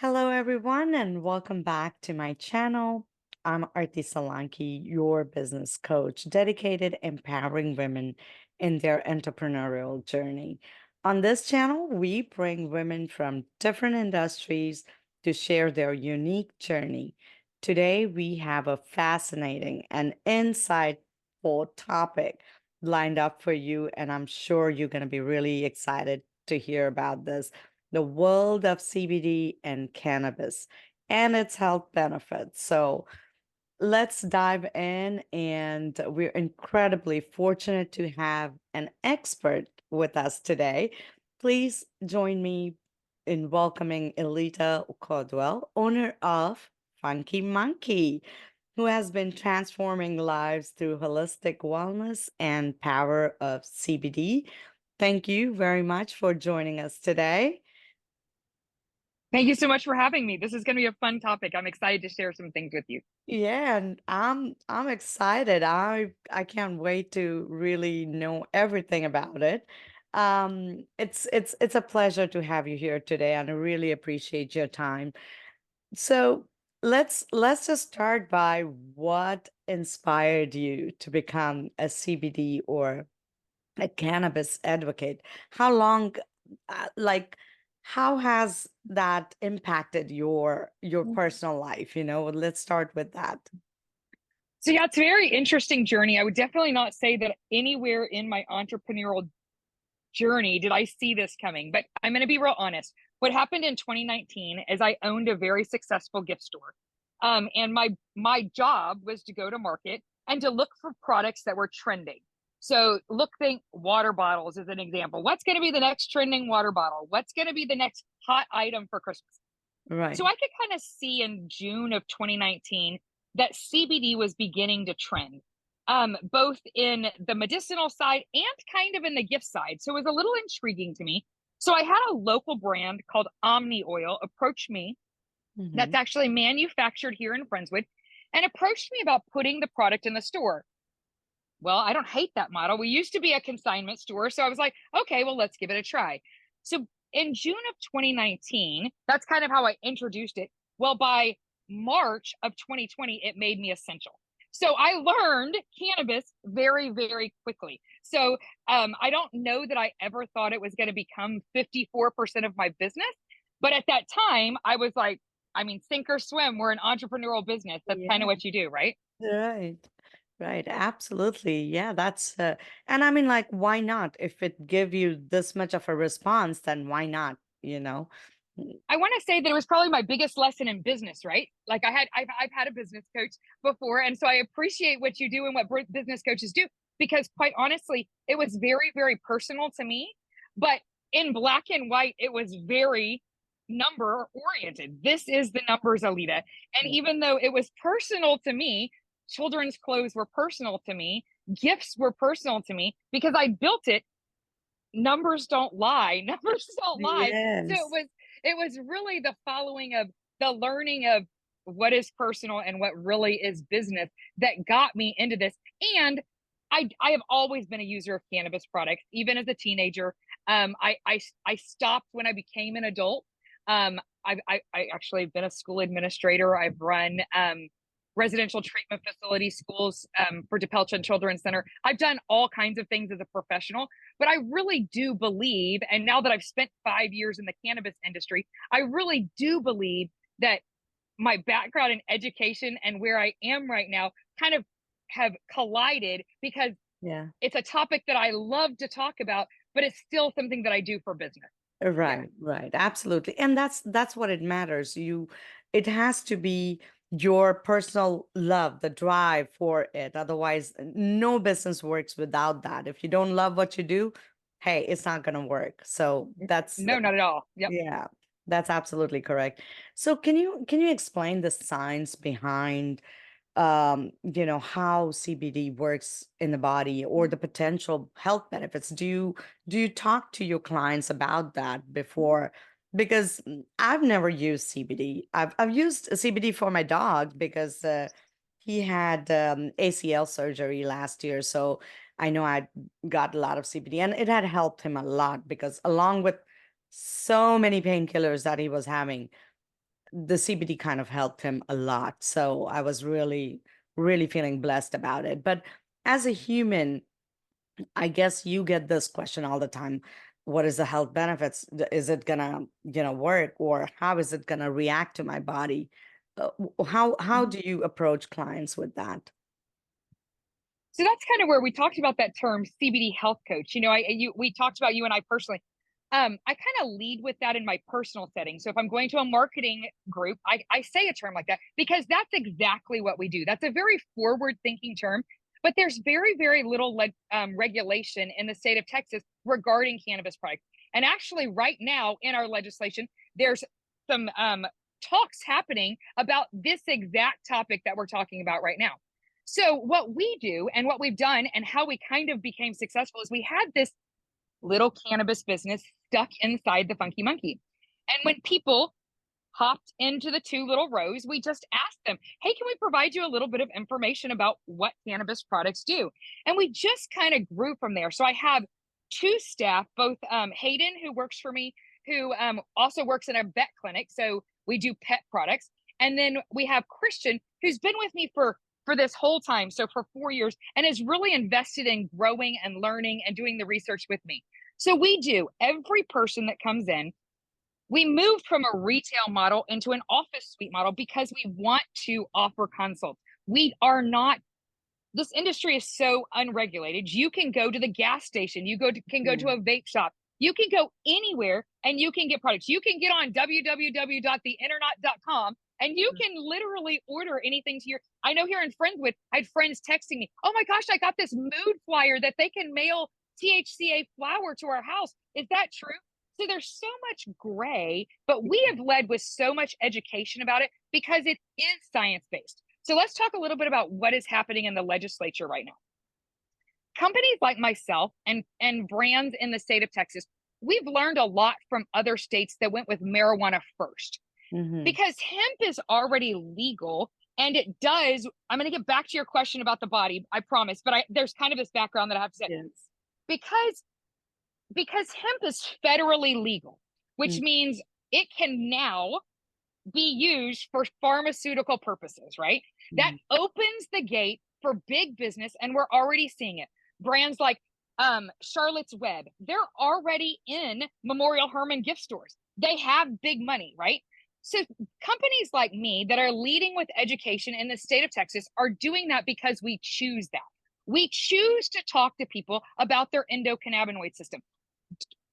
Hello, everyone, and welcome back to my channel. I'm Arti Salanki, your business coach, dedicated empowering women in their entrepreneurial journey. On this channel, we bring women from different industries to share their unique journey. Today, we have a fascinating and insightful topic lined up for you, and I'm sure you're going to be really excited to hear about this: the world of CBD and cannabis and its health benefits. So let's dive in. And we're incredibly fortunate to have an expert with us today. Please join me in welcoming Elita Caldwell, owner of Funky Monkey, who has been transforming lives through holistic wellness and power of CBD. Thank you very much for joining us today. Thank you so much for having me. This is going to be a fun topic. I'm excited to share some things with you. Yeah, and I'm excited. I can't wait to really know everything about it. It's a pleasure to have you here today, and I really appreciate your time. So let's just start by what inspired you to become a CBD or a cannabis advocate. How long, like, how has that impacted your personal life? Let's start with that. So yeah, it's a very interesting journey. I would definitely not say that anywhere in my entrepreneurial journey did I see this coming, but I'm going to be real honest. What happened in 2019 is I owned a very successful gift store. And my job was to go to market and to look for products that were trending. So think water bottles as an example. What's going to be the next trending water bottle? What's going to be the next hot item for Christmas? So Right. I could kind of see in June of 2019 that CBD was beginning to trend, both in the medicinal side and kind of in the gift side. So it was a little intriguing to me. So I had a local brand called Omni Oil approach me, Hmm. that's actually manufactured here in Friendswood, and approached me about putting the product in the store. Well, I don't hate that model. We used to be a consignment store. So I was like, okay, well, let's give it a try. So in June of 2019, that's kind of how I introduced it. Well, by March of 2020, it made me essential. So I learned cannabis very, very quickly. So I don't know that I ever thought it was going to become 54% of my business. But at that time, I was like, I mean, sink or swim. We're an entrepreneurial business. That's kind of Yeah. what you do, right? Right. Right. Absolutely. Yeah, and I mean, like, why not? If it give you this much of a response, then why not, you know? I want to say that it was probably my biggest lesson in business, right? Like I've had a business coach before, and so I appreciate what you do and what business coaches do because, quite honestly, it was very, very personal to me. But in black and white, it was very number oriented. This is the numbers, Alita. And Yeah. even though it was personal to me, children's clothes were personal to me, gifts were personal to me because I built it. Numbers don't lie. Numbers don't lie. So Yes. it was really the following of the learning of what is personal and what really is business that got me into this. And I have always been a user of cannabis products, even as a teenager. I stopped when I became an adult. I actually have been a school administrator. I've run residential treatment facility schools for DePelchin Children's Center. I've done all kinds of things as a professional, but I really do believe, and now that I've spent 5 years in the cannabis industry, I really do believe that my background in education and where I am right now kind of have collided because Yeah. it's a topic that I love to talk about, but it's still something that I do for business. Yeah. Right, right, absolutely. And that's what it matters. It has to be your personal love, the drive for it. Otherwise, no business works without that. If you don't love what you do, hey, it's not going to work. So No, not at all. Yep. yeah, that's absolutely correct. So can you explain the science behind how CBD works in the body or the potential health benefits? Do you talk to your clients about that before? Because I've never used CBD. I've used CBD for my dog because he had ACL surgery last year, so I know I got a lot of CBD, and it had helped him a lot because along with so many painkillers that he was having, the CBD kind of helped him a lot. So I was really, really feeling blessed about it. But as a human, I guess you get this question all the time. What is the health benefits? Is it gonna, work, or how is it gonna react to my body? How Mhm. do you approach clients with that? So that's kind of where we talked about that term CBD health coach. We talked about, you and I personally. I kind of lead with that in my personal setting. So if I'm going to a marketing group, I say a term like that because that's exactly what we do. That's a very forward thinking term, but there's very, very little regulation in the state of Texas regarding cannabis products. And actually, right now in our legislation, there's some talks happening about this exact topic that we're talking about right now. So what we do and what we've done and how we kind of became successful is we had this little cannabis business stuck inside the Funky Monkey. And when people hopped into the two little rows, we just asked them, hey, can we provide you a little bit of information about what cannabis products do? And we just kind of grew from there. So I have two staff, both Hayden, who works for me, who also works in a vet clinic. So we do pet products. And then we have Christian, who's been with me for this whole time, so for 4 years, and is really invested in growing and learning and doing the research with me. So we do every person that comes in. We moved from a retail model into an office suite model because we want to offer consults. We are not, this industry is so unregulated. You can go to the gas station, can go to Yeah. a vape shop, you can go anywhere and you can get products. You can get on www.theinternet.com and you can literally order anything to your. I know here in Friendswood, I had friends texting me, oh my gosh, I got this mood flyer that they can mail THCA flower to our house. Is that true? So there's so much gray, but we have led with so much education about it because it is science based. So let's talk a little bit about what is happening in the legislature right now. Companies like myself and brands in the state of Texas, we've learned a lot from other states that went with marijuana first Hmm. because hemp is already legal and it does. I'm going to get back to your question about the body, I promise, but there's kind of this background that I have to say. Yes. Because hemp is federally legal, which Mm. means it can now be used for pharmaceutical purposes, right? That Mhm. opens the gate for big business, and we're already seeing it. Brands like Charlotte's Web, they're already in Memorial Hermann gift stores. They have big money, right? So companies like me that are leading with education in the state of Texas are doing that because we choose that. We choose to talk to people about their endocannabinoid system.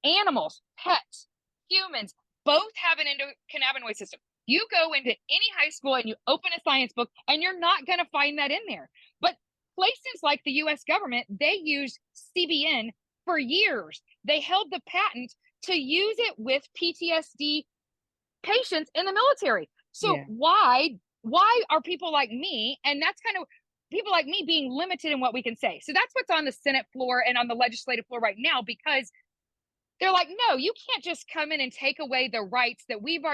Animals, pets, humans both have an endocannabinoid system. You go into any high school and you open a science book and you're not going to find that in there. But places like the US government, they use CBN for years. They held the patent to use it with PTSD patients in the military. So Yeah. why are people like me, and that's kind of people like me being limited in what we can say. So that's what's on the Senate floor and on the legislative floor right now because they're like, no, you can't just come in and take away the rights that we've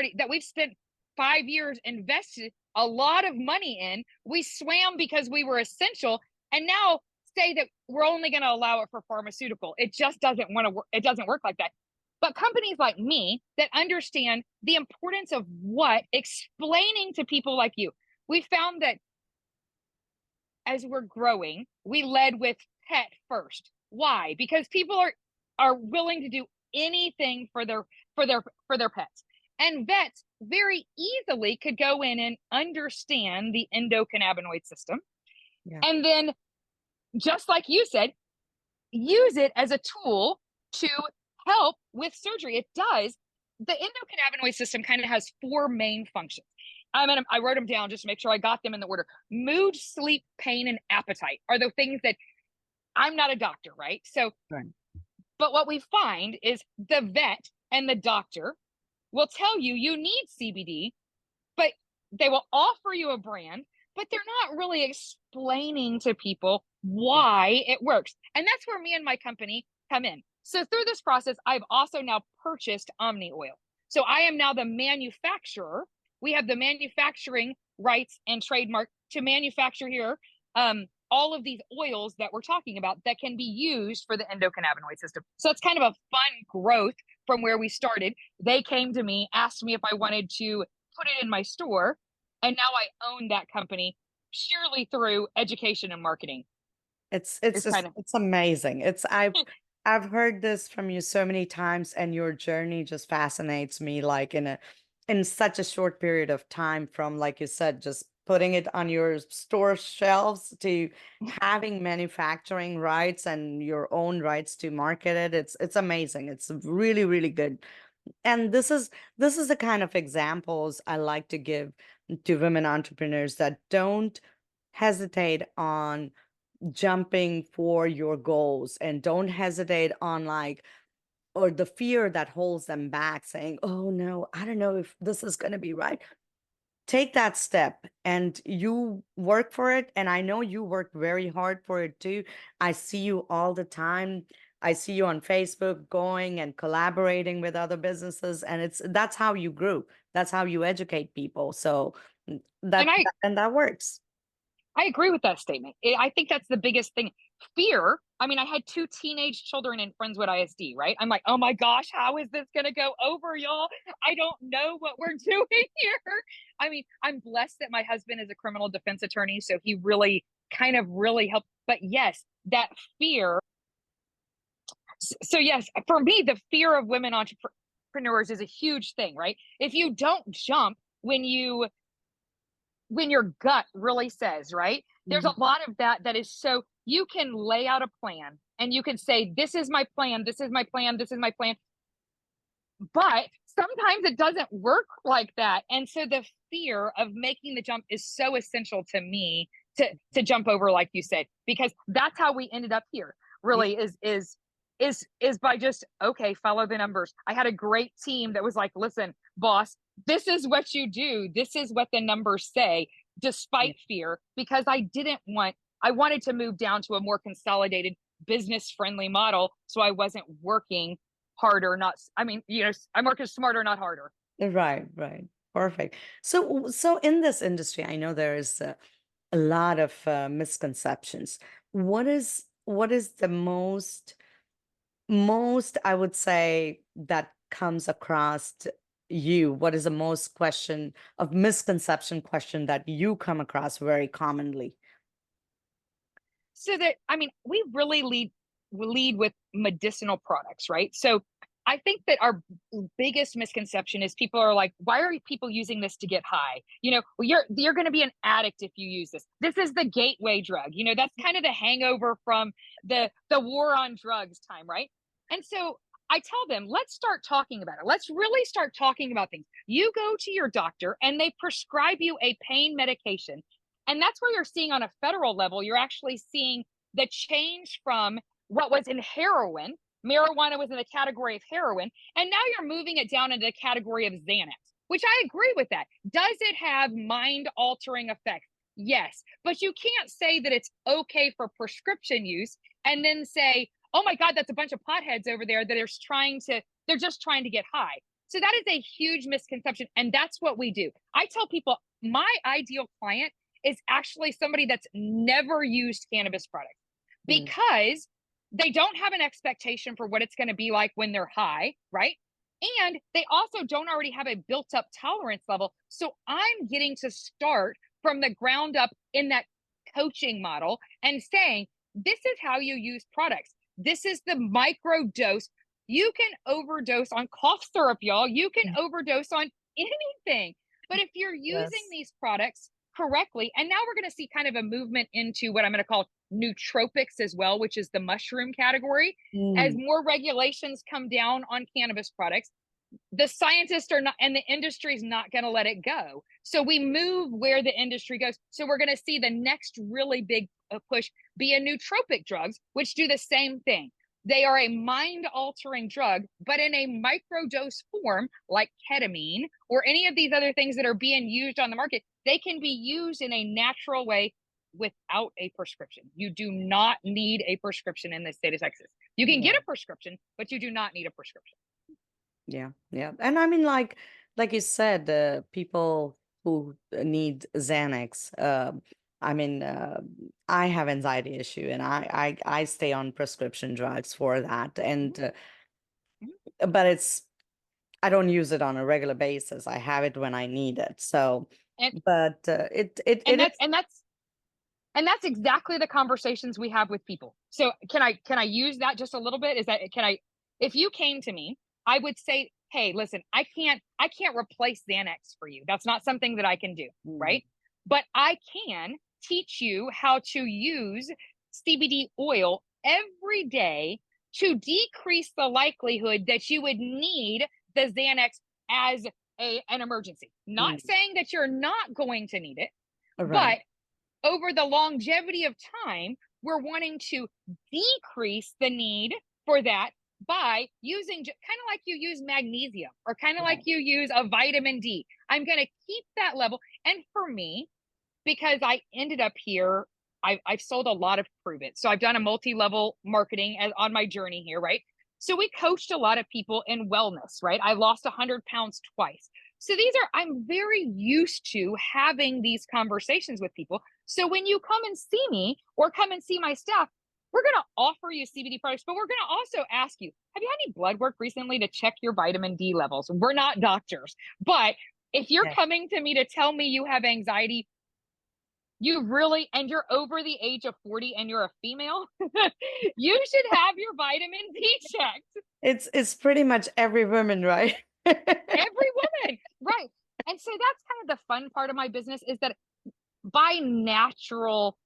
spent 5 years invested a lot of money in. We swam because we were essential, and now say that we're only going to allow it for pharmaceutical. It just doesn't want to work. It doesn't work like that. But companies like me that understand the importance of what explaining to people like you, we found that as we're growing, we led with pet first. Why? Because people are willing to do anything for their pets. And vets very easily could go in and understand the endocannabinoid system. Yeah. And then, just like you said, use it as a tool to help with surgery. It does. The endocannabinoid system kind of has four main functions. I wrote them down just to make sure I got them in the order. Mood, sleep, pain, and appetite are the things that I'm not a doctor, right? So, Right. but what we find is the vet and the doctor will tell you you need CBD, but they will offer you a brand, but they're not really explaining to people Yeah. why it works. And that's where me and my company come in. So through this process, I've also now purchased Omni Oil. So I am now the manufacturer. We have the manufacturing rights and trademark to manufacture here all of these oils that we're talking about that can be used for the endocannabinoid system. So it's kind of a fun growth from where we started. They came to me, asked me if I wanted to put it in my store, and now I own that company purely through education and marketing. It's It's just kind of it's amazing. I've heard this from you so many times, and your journey just fascinates me, like in such a short period of time, from, like you said, just putting it on your store shelves to having manufacturing rights and your own rights to market it. It's amazing. It's really, really good. And this is the kind of examples I like to give to women entrepreneurs that don't hesitate on jumping for your goals, and don't hesitate on, like, or the fear that holds them back, saying, oh no, I don't know if this is going to be right. Take that step and you work for it. And I know you work very hard for it too. I see you all the time. I see you on Facebook going and collaborating with other businesses, and that's how you grew. That's how you educate people. So and that works. I agree with that statement. I think that's the biggest thing. Fear. I mean, I had two teenage children in Friendswood ISD, right? I'm like, oh my gosh, how is this going to go over, y'all? I don't know what we're doing here. I mean, I'm blessed that my husband is a criminal defense attorney, so he really kind of really helped. But yes, that fear. So yes, for me, the fear of women entrepreneurs is a huge thing, right? If you don't jump when your gut really says, right? There's a Mhm. lot of that is so you can lay out a plan and you can say, this is my plan, this is my plan, this is my plan. But sometimes it doesn't work like that. And so the fear of making the jump is so essential to me to jump over, like you said, because that's how we ended up here, Yeah. really is by just okay, follow the numbers. I had a great team that was like, listen, boss, this is what you do, this is what the numbers say, Yeah. despite fear, because I wanted to move down to a more consolidated business friendly model, so I wasn't working harder, not, I mean, I'm working smarter, not harder. Right, right. Perfect. So in this industry, I know there is a lot of misconceptions. What is the most I would say that comes across to you? What is the most question of misconception question that you come across very commonly? So that, I mean, we really lead with medicinal products, right? So I think that our biggest misconception is people are like, why are people using this to get high? Well, you're going to be an addict if you use this. This is the gateway drug. That's kind of the hangover from the war on drugs time, right? And so I tell them, let's start talking about it. Let's really start talking about things. You go to your doctor and they prescribe you a pain medication. And that's where you're seeing on a federal level, you're actually seeing the change from what was in heroin. Marijuana was in the category of heroin, and now you're moving it down into the category of Xanax, which I agree with that. Does it have mind altering effects? Yes, but you can't say that it's okay for prescription use and then say, oh my God, that's a bunch of potheads over there that are they're just trying to get high. So that is a huge misconception. And that's what we do. I tell people my ideal client is actually somebody that's never used cannabis products, Mm. because they don't have an expectation for what it's going to be like when they're high, right? And they also don't already have a built up tolerance level. So I'm getting to start from the ground up in that coaching model and saying, this is how you use products. This is the micro dose. You can overdose on cough syrup, y'all. You can overdose on anything. But if you're using Yes. these products correctly, and now we're going to see kind of a movement into what I'm going to call nootropics as well, which is the mushroom category. As Mm. more regulations come down on cannabis products, the scientists are not, and the industry is not going to let it go. So we move where the industry goes. So we're going to see the next really big push be a nootropic drugs, which do the same thing. They are a mind altering drug, but in a microdose form, like ketamine or any of these other things that are being used on the market. They can be used in a natural way without a prescription. You do not need a prescription in the state of Texas. You can Yeah. get a prescription, but you do not need a prescription. Yeah, yeah. And I mean, like you said, people who need Xanax, I mean, I have anxiety issue, and I stay on prescription drugs for that. And Mhm. but it's I don't use it on a regular basis. I have it when I need it. So, And but it and is. that's exactly the conversations we have with people. So can I use that just a little bit? Is that can I if you came to me, I would say, "Hey, listen, I can't replace Xanax for you. That's not something that I can do, Mm, right? But I can teach you how to use CBD oil every day to decrease the likelihood that you would need the Xanax as an emergency. Not mm, saying that you're not going to need it, right. but over the longevity of time, we're wanting to decrease the need for that by using kind of like you use magnesium or kind of like Right. you use a vitamin D. I'm going to keep that level. And for me, because I ended up here, I've sold a lot of Prove It. So I've done a multi-level marketing on my journey here, right? So we coached a lot of people in wellness, right? I lost 100 pounds twice. So I'm very used to having these conversations with people. So when you come and see me or come and see my staff, we're going to offer you CBD products, but we're going to also ask you, have you had any blood work recently to check your vitamin D levels? We're not doctors, but if you're Yeah. coming to me to tell me you have anxiety, and you're over the age of 40 and you're a female, you should have your vitamin D checked. It's pretty much every woman, right? Every woman, right? And so that's kind of the fun part of my business is that by natural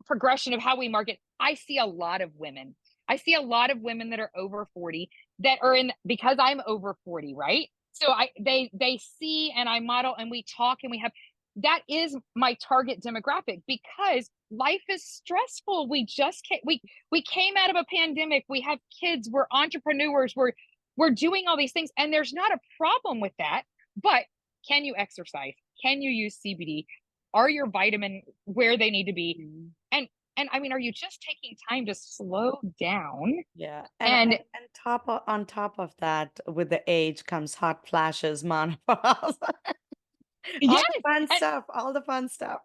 progression of how we market, I see a lot of women. I see a lot of women that are over 40 that are in because I'm over 40, right? So they see and I model and we talk and we have that is my target demographic because life is stressful. We came out of a pandemic. We have kids. We're entrepreneurs. We're doing all these things, and there's not a problem with that. But can you exercise? Can you use CBD? Are your vitamin where they need to be? Mhm. And I mean, are you just taking time to slow down? Yeah, And and on top of that, with the age comes hot flashes, menopause, all yes, the fun and stuff, all the fun stuff.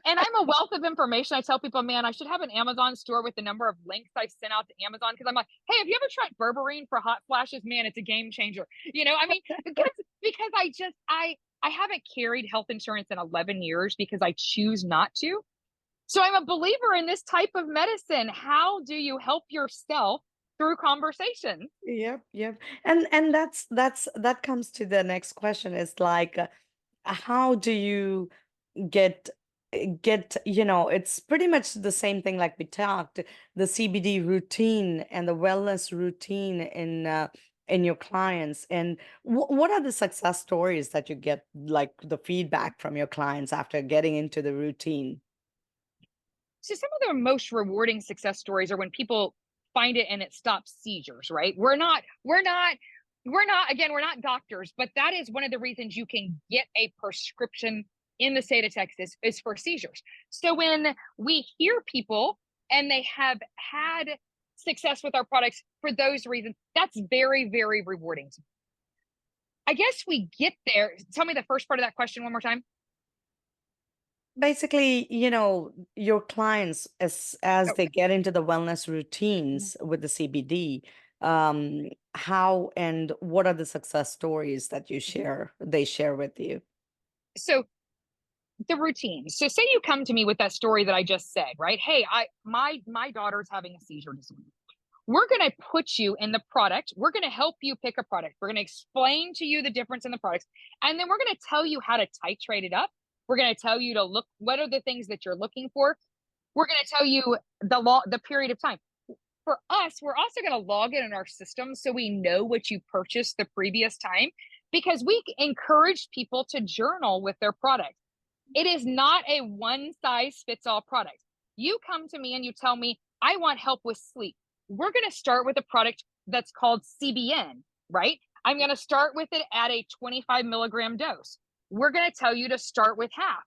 and I'm a wealth of information. I tell people, man, I should have an Amazon store with the number of links I sent out to Amazon because I'm like, hey, have you ever tried berberine for hot flashes? Man, it's a game changer. I mean, because I haven't carried health insurance in 11 years because I choose not to. So I'm a believer in this type of medicine. How do you help yourself through conversation? Yep, yep. And that comes to the next question is like, how do you get it's pretty much the same thing like we talked, the CBD routine and the wellness routine in your clients, and what are the success stories that you get, like the feedback from your clients after getting into the routine? So some of the most rewarding success stories are when people find it and it stops seizures, right? We're not doctors, but that is one of the reasons you can get a prescription in the state of Texas is for seizures. So when we hear people and they have had success with our products for those reasons, that's very, very rewarding. I guess we get there. Tell me the first part of that question one more time. Basically, your clients, as Oh, they get into the wellness routines with the CBD, how and what are the success stories that they share with you? so the routine. So say you come to me with that story that I just said, right? Hey, my daughter's having a seizure disorder. We're going to put you in the product. We're going to help you pick a product. We're going to explain to you the difference in the products. And then we're going to tell you how to titrate it up. We're going to tell you to look what are the things that you're looking for. We're going to tell you the period of time. For us, we're also going to log it in our system so we know what you purchased the previous time because we encourage people to journal with their product. It is not a one size fits all product. You come to me and you tell me, I want help with sleep. We're going to start with a product that's called CBN, right? I'm going to start with it at a 25 milligram dose. We're going to tell you to start with half.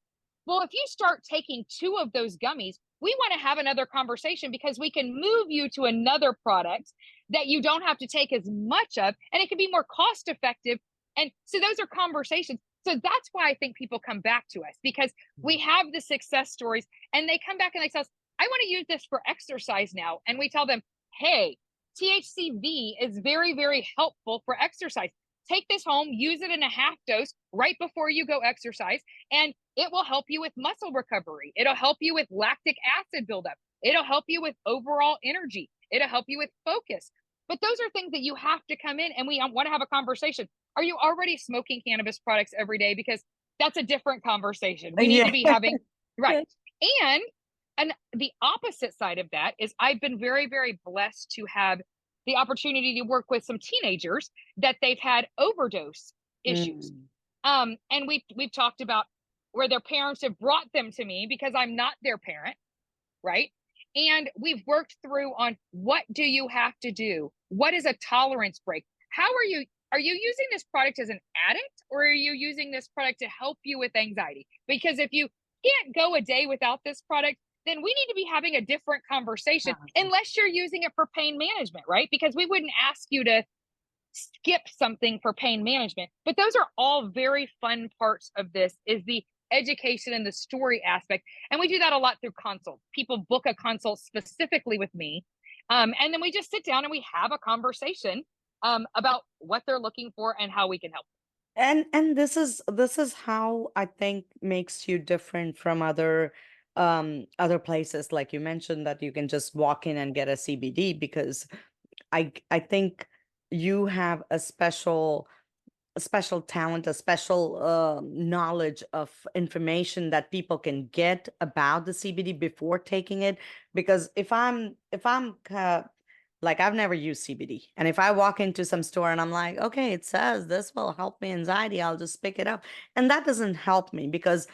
Well, if you start taking two of those gummies, we want to have another conversation because we can move you to another product that you don't have to take as much of, and it can be more cost effective. And so those are conversations. So that's why I think people come back to us because we have the success stories and they come back and they tell us, I want to use this for exercise now. And we tell them, hey, THCV is very, very helpful for exercise. take this home, use it in a half dose right before you go exercise, and it will help you with muscle recovery. It'll help you with lactic acid buildup. It'll help you with overall energy. It'll help you with focus. But those are things that you have to come in and we want to have a conversation. Are you already smoking cannabis products every day? Because that's a different conversation. We need to Yeah. be having, right. And the opposite side of that is I've been very, very blessed to have the opportunity to work with some teenagers that they've had overdose issues. Mm. And we've talked about where their parents have brought them to me because I'm not their parent, right? And we've worked through on what do you have to do? What is a tolerance break? How are you using this product as an addict, or are you using this product to help you with anxiety? Because if you can't go a day without this product, then we need to be having a different conversation unless you're using it for pain management, right? Because we wouldn't ask you to skip something for pain management. But those are all very fun parts of this, is the education and the story aspect. And we do that a lot through consults. People book a consult specifically with me. And then we just sit down and we have a conversation about what they're looking for and how we can help. And this is how I think makes you different from other places. Like you mentioned that you can just walk in and get a CBD, because I think you have a special talent, a special knowledge of information that people can get about the CBD before taking it. Because if I'm like, I've never used CBD, and if I walk into some store and I'm like, okay, it says this will help me anxiety, I'll just pick it up, and that doesn't help me because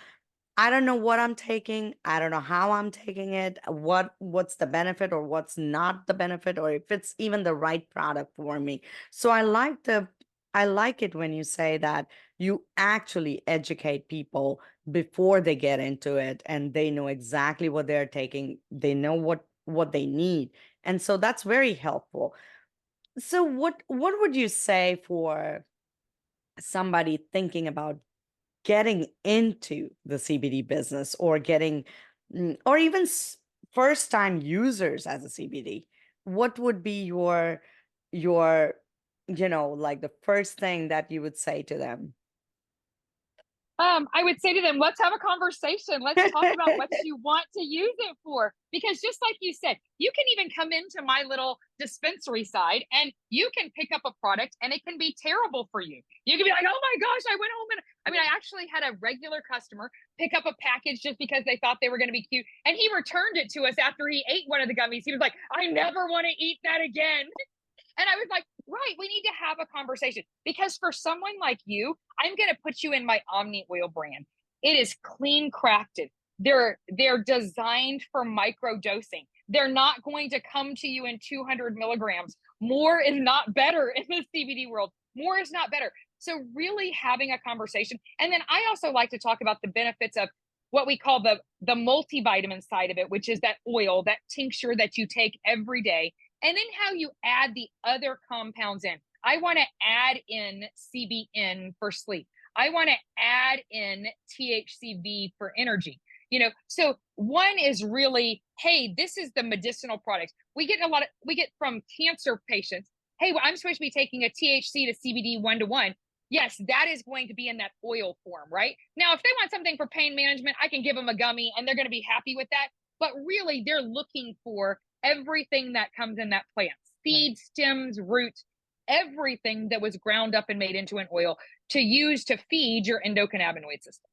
I don't know what I'm taking. I don't know how I'm taking it, what's the benefit or what's not the benefit, or if it's even the right product for me. So I like it when you say that you actually educate people before they get into it, and they know exactly what they're taking. They know what they need. And so that's very helpful. So what would you say for somebody thinking about getting into the CBD business, or or even first time users as a CBD? What would be your like the first thing that you would say to them? I would say to them, let's have a conversation. Let's talk about what you want to use it for. Because just like you said, you can even come into my little dispensary side and you can pick up a product and it can be terrible for you. You can be like, oh my gosh, I went home and I actually had a regular customer pick up a package just because they thought they were going to be cute. And he returned it to us after he ate one of the gummies. He was like, I never want to eat that again. And I was like, right, we need to have a conversation, because for someone like you, I'm going to put you in my Omni Oil brand. It is clean crafted. They're designed for micro dosing. They're not going to come to you in 200 milligrams. More is not better in the CBD world. More is not better. So really having a conversation. And then I also like to talk about the benefits of what we call the multivitamin side of it, which is that oil, that tincture that you take every day, and then how you add the other compounds in. I want to add in CBN for sleep. I want to add in THCV for energy. So one is really, hey, this is the medicinal products. We get from cancer patients. Hey, well, I'm supposed to be taking a THC to CBD 1-to-1. Yes, that is going to be in that oil form, right? Now, if they want something for pain management, I can give them a gummy and they're going to be happy with that. But really, they're looking for everything that comes in that plant, seeds, stems, roots, everything that was ground up and made into an oil to use to feed your endocannabinoid system.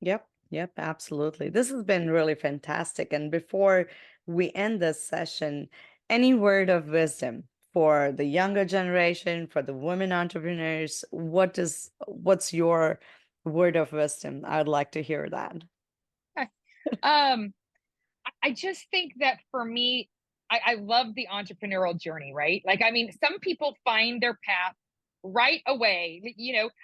Yep, absolutely. This has been really fantastic. And before we end this session, any word of wisdom for the younger generation, for the women entrepreneurs? What's your word of wisdom? I'd like to hear that. um, I just think that for me, I love the entrepreneurial journey, right? Like, some people find their path right away.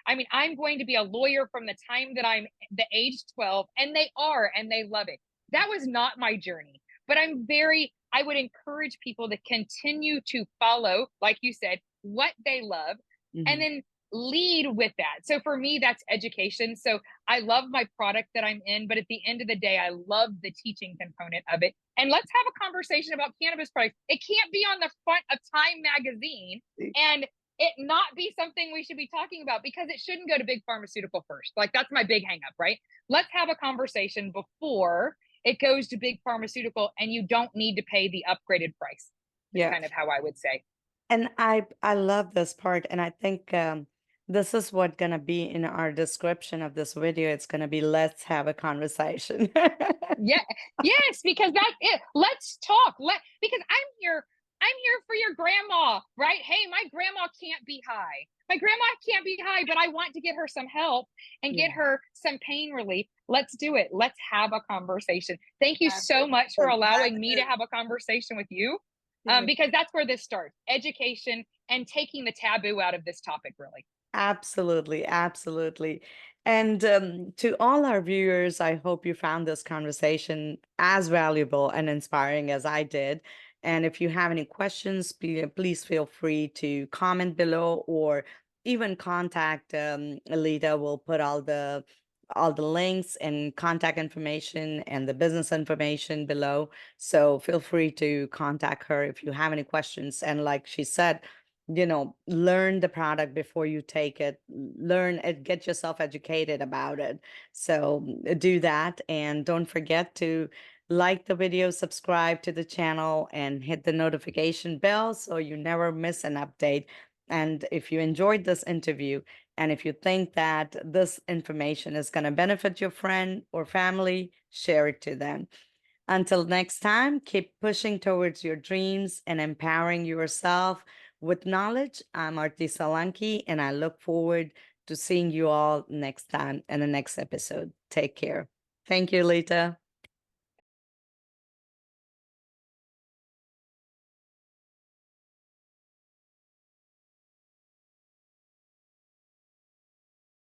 I'm going to be a lawyer from the time that I'm the age 12, and they are, and they love it. That was not my journey, but I would encourage people to continue to follow, like you said, what they love, and then lead with that. So for me, that's education. So I love my product that I'm in, but at the end of the day, I love the teaching component of it. And let's have a conversation about cannabis products. It can't be on the front of Time magazine and it not be something we should be talking about, because it shouldn't go to big pharmaceutical first. Like, that's my big hang up, right? Let's have a conversation before it goes to big pharmaceutical, and you don't need to pay the upgraded price, is Yeah. kind of how I would say. And I love this part, and I think this is what gonna be in our description of this video. It's gonna be let's have a conversation. Yeah, yes, because that's it. Let's talk. Because I'm here for your grandma, right? Hey, my grandma can't be high. My grandma can't be high, but I want to get her some help and Yeah, get her some pain relief. Let's do it. Let's have a conversation. Thank you that so much for is, that allowing me to is, have a conversation with you. yeah. Because that's where this starts: education and taking the taboo out of this topic, really. Absolutely, absolutely. And to all our viewers, I hope you found this conversation as valuable and inspiring as I did. And if you have any questions, please feel free to comment below or even contact Alita. We'll put all the links and contact information and the business information below. So feel free to contact her if you have any questions. And like she said, learn the product before you take it, learn it, get yourself educated about it. So do that, and don't forget to like the video, subscribe to the channel, and hit the notification bell so you never miss an update. And if you enjoyed this interview, and if you think that this information is going to benefit your friend or family, share it to them. Until next time, keep pushing towards your dreams and empowering yourself with knowledge. I'm Arti Salanki, and I look forward to seeing you all next time in the next episode. Take care. Thank you, Lita.